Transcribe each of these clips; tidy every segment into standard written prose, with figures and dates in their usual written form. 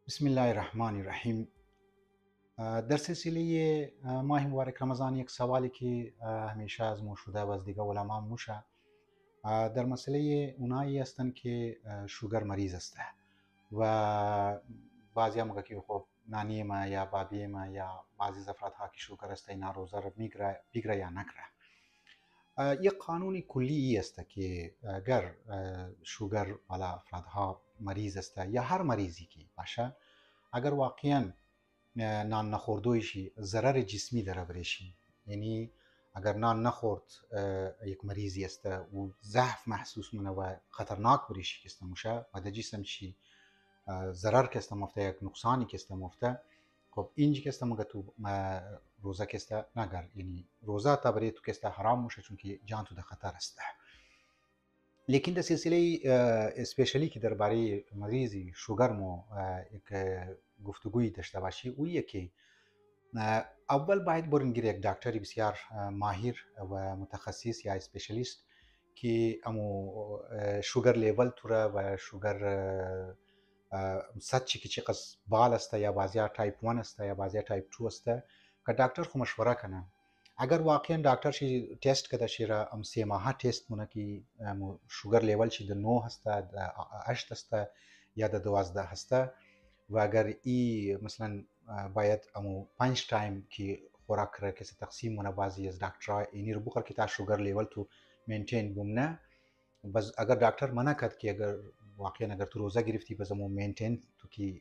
بسم الله الرحمن الرحیم. در سلسله ماه مبارک رمضان یک سوالی که همیشه از ما شده و از دیگه علما موشه در مسئله اونایی هستند که شوگر مریض است و بعضی هم که خب نانی ما یا بابی ما یا بعضی از افرادها که شوگر است اینا روزه رو بگیره یا نگیره. یک قانون کلی است که اگر شوگر والا افرادها مریض است یا هر مریضی که باشه، اگر واقعا نان نخوردویشی ضرر جسمی داره برشی، یعنی اگر نان نخورد یک مریضی است و ضعف محسوس منه و خطرناک برشی که است موشه و در جسم چی ضرر که است مفته، یک نقصانی که است مفته، خب اینجی که است مگه تو روزه که است نگر، یعنی روزه تا برای تو که است حرام موشه چون که جان تو در خطر است. لیکن در سلسله اسپیشلی که درباره مریضی شوگر مو یک گفتگویی داشته باشی، اویه که اول باید برین گیر یک دکتری بسیار ماهر و متخصص یا اسپیشلیست که امو شوگر لیول توره و شوگر سطحی که چقدر بال است یا بعضی تایپ 1 است یا بعضی تایپ 2 است که دکتر خو مشوره کنه. اگر واقعا دکتر شی تست کده شی را ام 3 ماه تست مونه که شوگر لیول شی د 9 هست، د 8 است یا د 12 هست و اگر ای مثلا باید امو 5 تایم که خوراک را که تقسیم مونه، بعضی از دکترها اینی رو بخور که تا شوگر لیول تو مینتین بمونه. بس اگر دکتر منع کرد که اگر واقعا اگر تو روزه گرفتی بس امو مینتین تو که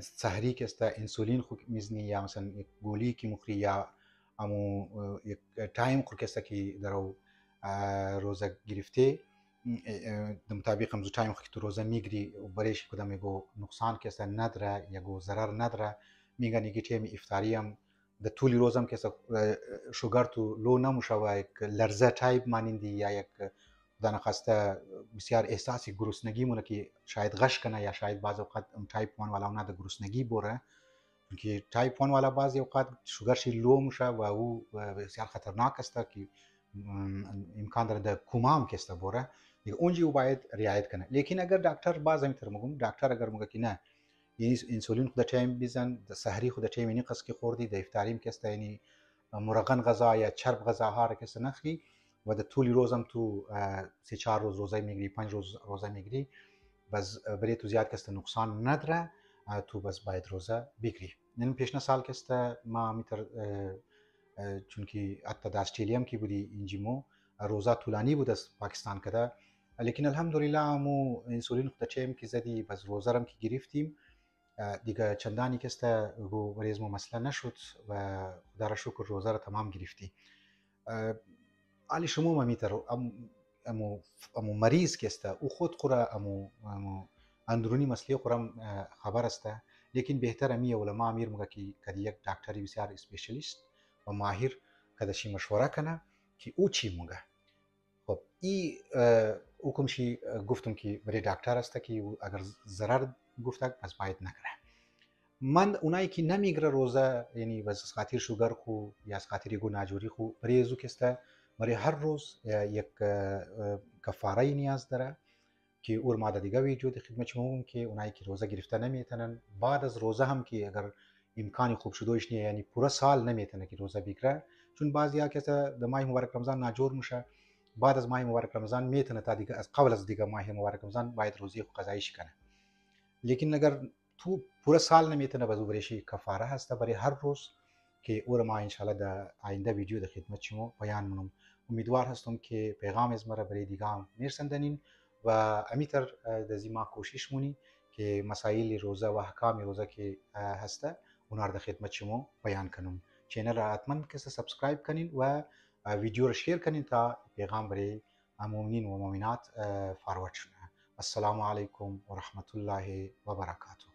سحری که است انسولین خو میزنی یا مثلا یک گولی که مخری یا امو یک تایم خو که است که درو روزه گرفته د مطابق هم تایم خو که تو روزه میگیری و برایش کدام میگو نقصان که است نداره یا گو ضرر نداره، میگن که تیم افطاری هم د طول روزه هم که است شوگر تو لو نموشه و یک لرزه تایپ مانندی یا یک دانه خواسته بسیار احساسی گرسنگی مونه که شاید غش کنه یا شاید بعض اوقات تایپ 1 والا نه د گرسنگی بوره، چون تایپ 1 والا بعضی اوقات شوگر شی لو میشه و او بسیار خطرناک است که امکان داره د کومام که است بوره دیگه اونجی او باید رعایت کنه. لیکن اگر دکتر بعضی میتر مگم دکتر اگر مگه که نه یعنی انسولین خود تایم بزن، د سحری خود تایم یعنی قص که خوردی د افطاریم که است یعنی مرغن غذا یا چرب غذاها را که است نخری و در طول روزم تو 3-4 روز روزه میگیری، 5 روز روزه میگیری، بس برای تو زیاد کسته نقصان نداره تو بس باید روزه بگیری. این پیشنه سال کسته ما میتر چون که حتی در استرالیا هم که بودی اینجیمو روزه طولانی بود از پاکستان کده، لیکن الحمدلله مو انسولین خود چیم که زدی بس روزه رم که گرفتیم دیگه چندانی کسته گو بریزمو مسئله نشد و خدا را شکر روزه را تمام گرفتی. علی شما میتر امو مریض که است او خود قرا امو اندرونی مسئله قرم خبر است، لیکن بهتر می علما امیر مگه که کدی یک دکتری بسیار اسپیشلیست و ماهر کدشی مشوره کنه که او چی مگه. خب ای حکم شی گفتم که برای دکتر است که اگر ضرر گفته پس باید نکنه. من اونایی که نمیگره روزه یعنی از خاطر شوگر خو یا از خاطر گو ناجوری خو پریزو که است برای هر روز یک کفاره نیاز داره که اور ماده دیگه وجود خدمت شما که اونایی که روزه گرفته نمیتونن بعد از روزه هم که اگر امکانی خوب شدوش نیه یعنی پورا سال نمیتونه که روزه بگیره، چون بعضیا که د ماه مبارک رمضان ناجور میشه بعد از ماه مبارک رمضان میتونه تا دیگه از قبل از دیگه ماه مبارک رمضان باید روزی خو قضایش کنه. لیکن اگر تو پورا سال نمیتونه بازو بریشی کفاره هست برای هر روز که اور ما انشالله در آینده ویدیو در خدمت شما بیان منم. امیدوار هستم که پیغام از مرا برای دیگه هم میرسندنین و امیتر در زیما کوشش مونی که مسائل روزه و احکام روزه که هسته اونا را در خدمت شما بیان کنم. چینل را حتما کسی سابسکرایب کنین و ویدیو را شیر کنین تا پیغام برای مؤمنین و مؤمنات فارورد شونه. السلام علیکم و رحمت الله و برکاته.